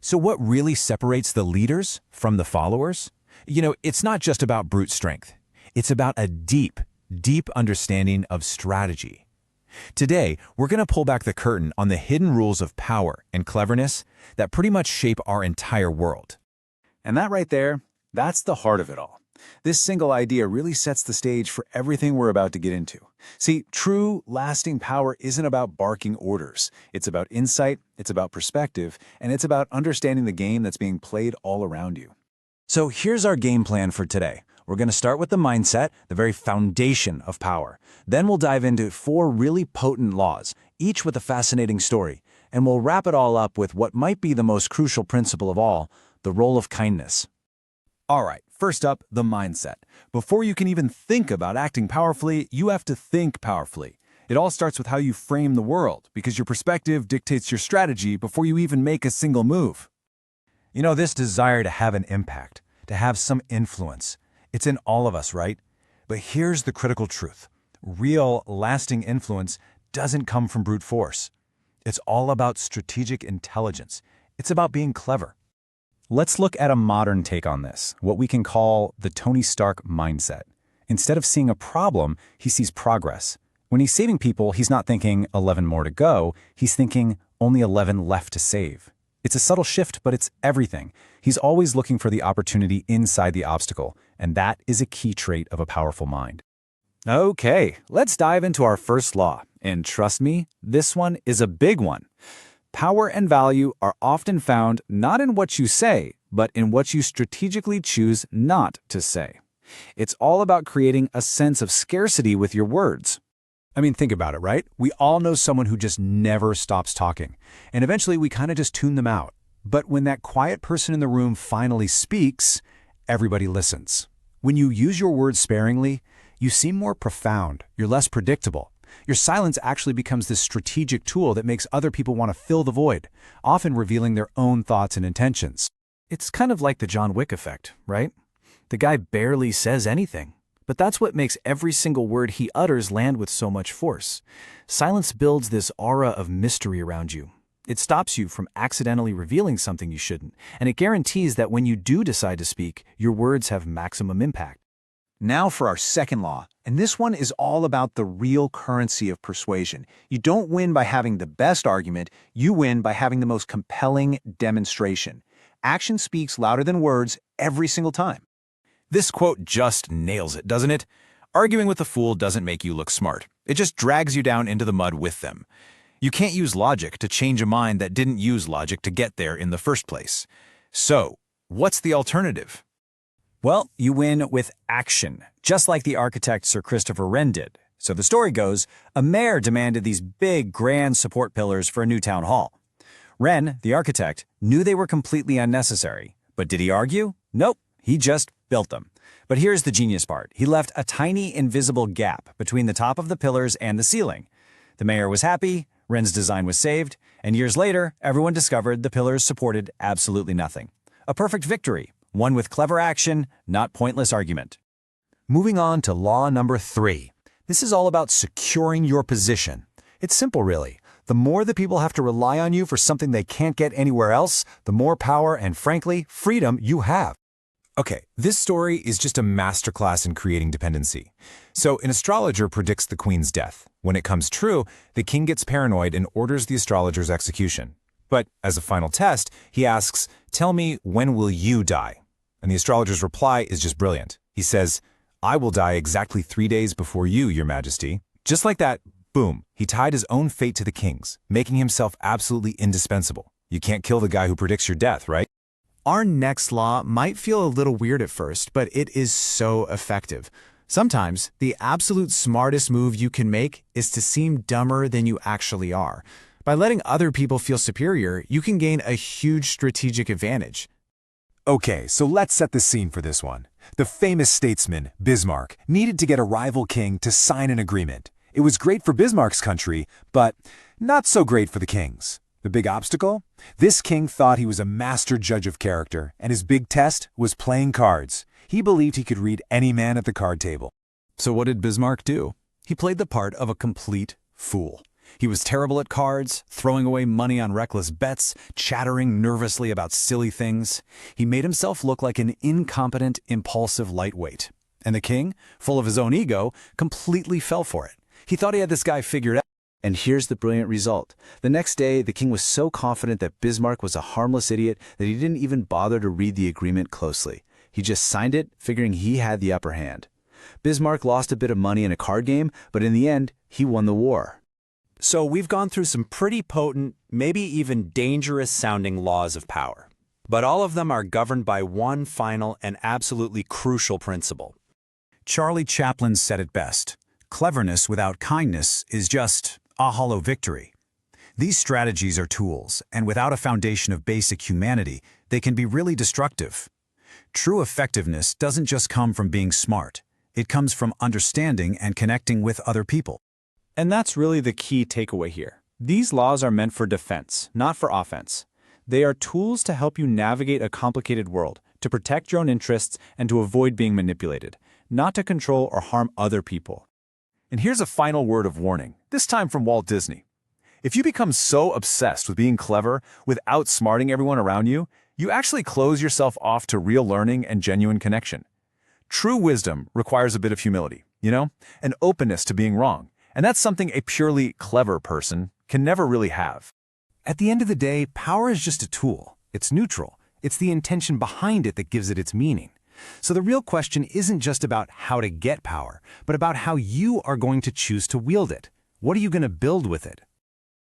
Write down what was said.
So what really separates the leaders from the followers? It's not just about brute strength. It's about a deep, deep understanding of strategy. Today, we're going to pull back the curtain on the hidden rules of power and cleverness that pretty much shape our entire world. And that right there, that's the heart of it all. This single idea really sets the stage for everything we're about to get into. See, true, lasting power isn't about barking orders. It's about insight, it's about perspective, and it's about understanding the game that's being played all around you. So here's our game plan for today. We're going to start with the mindset, the very foundation of power. Then we'll dive into 4 really potent laws, each with a fascinating story. And we'll wrap it all up with what might be the most crucial principle of all, the role of kindness. All right, first up, the mindset. Before you can even think about acting powerfully, you have to think powerfully. It all starts with how you frame the world, because your perspective dictates your strategy before you even make a single move. This desire to have an impact, to have some influence, it's in all of us, right? But here's the critical truth. Real, lasting influence doesn't come from brute force. It's all about strategic intelligence. It's about being clever. Let's look at a modern take on this, what we can call the Tony Stark mindset. Instead of seeing a problem, he sees progress. When he's saving people, he's not thinking 11 more to go, he's thinking only 11 left to save. It's a subtle shift, but it's everything. He's always looking for the opportunity inside the obstacle, and that is a key trait of a powerful mind. Okay, let's dive into our first law. And trust me, this one is a big one. Power and value are often found not in what you say, but in what you strategically choose not to say. It's all about creating a sense of scarcity with your words. Think about it, right? We all know someone who just never stops talking, and eventually we kind of just tune them out. But when that quiet person in the room finally speaks, everybody listens. When you use your words sparingly, you seem more profound, you're less predictable. Your silence actually becomes this strategic tool that makes other people want to fill the void, often revealing their own thoughts and intentions. It's kind of like the John Wick effect, right? The guy barely says anything, but that's what makes every single word he utters land with so much force. Silence builds this aura of mystery around you. It stops you from accidentally revealing something you shouldn't, and it guarantees that when you do decide to speak, your words have maximum impact. Now for our second law, and this one is all about the real currency of persuasion. You don't win by having the best argument, you win by having the most compelling demonstration. Action speaks louder than words every single time. This quote just nails it, doesn't it? Arguing with a fool doesn't make you look smart. It just drags you down into the mud with them. You can't use logic to change a mind that didn't use logic to get there in the first place. So, what's the alternative? Well, you win with action, just like the architect Sir Christopher Wren did. So the story goes, a mayor demanded these big, grand support pillars for a new town hall. Wren, the architect, knew they were completely unnecessary. But did he argue? Nope, he just built them. But here's the genius part. He left a tiny, invisible gap between the top of the pillars and the ceiling. The mayor was happy, Wren's design was saved, and years later, everyone discovered the pillars supported absolutely nothing. A perfect victory. One with clever action, not pointless argument. Moving on to law number 3. This is all about securing your position. It's simple, really. The more the people have to rely on you for something they can't get anywhere else, the more power and, frankly, freedom you have. Okay, this story is just a masterclass in creating dependency. So an astrologer predicts the queen's death. When it comes true, the king gets paranoid and orders the astrologer's execution. But as a final test, he asks, "Tell me, when will you die?" And the astrologer's reply is just brilliant. He says, "I will die exactly 3 days before you, your majesty." Just like that, boom, he tied his own fate to the king's, making himself absolutely indispensable. You can't kill the guy who predicts your death, right? Our next law might feel a little weird at first, but it is so effective. Sometimes, the absolute smartest move you can make is to seem dumber than you actually are. By letting other people feel superior, you can gain a huge strategic advantage. Okay, so let's set the scene for this one. The famous statesman, Bismarck, needed to get a rival king to sign an agreement. It was great for Bismarck's country, but not so great for the king's. The big obstacle? This king thought he was a master judge of character, and his big test was playing cards. He believed he could read any man at the card table. So what did Bismarck do? He played the part of a complete fool. He was terrible at cards, throwing away money on reckless bets, chattering nervously about silly things. He made himself look like an incompetent, impulsive lightweight. And the king, full of his own ego, completely fell for it. He thought he had this guy figured out. And here's the brilliant result. The next day, the king was so confident that Bismarck was a harmless idiot that he didn't even bother to read the agreement closely. He just signed it, figuring he had the upper hand. Bismarck lost a bit of money in a card game, but in the end, he won the war. So we've gone through some pretty potent, maybe even dangerous-sounding laws of power. But all of them are governed by one final and absolutely crucial principle. Charlie Chaplin said it best: cleverness without kindness is just a hollow victory. These strategies are tools, and without a foundation of basic humanity, they can be really destructive. True effectiveness doesn't just come from being smart. It comes from understanding and connecting with other people. And that's really the key takeaway here. These laws are meant for defense, not for offense. They are tools to help you navigate a complicated world, to protect your own interests, and to avoid being manipulated, not to control or harm other people. And here's a final word of warning, this time from Walt Disney. If you become so obsessed with being clever, with outsmarting everyone around you, you actually close yourself off to real learning and genuine connection. True wisdom requires a bit of humility, an openness to being wrong. And that's something a purely clever person can never really have. At the end of the day, power is just a tool. It's neutral. It's the intention behind it that gives it its meaning. So the real question isn't just about how to get power, but about how you are going to choose to wield it. What are you going to build with it?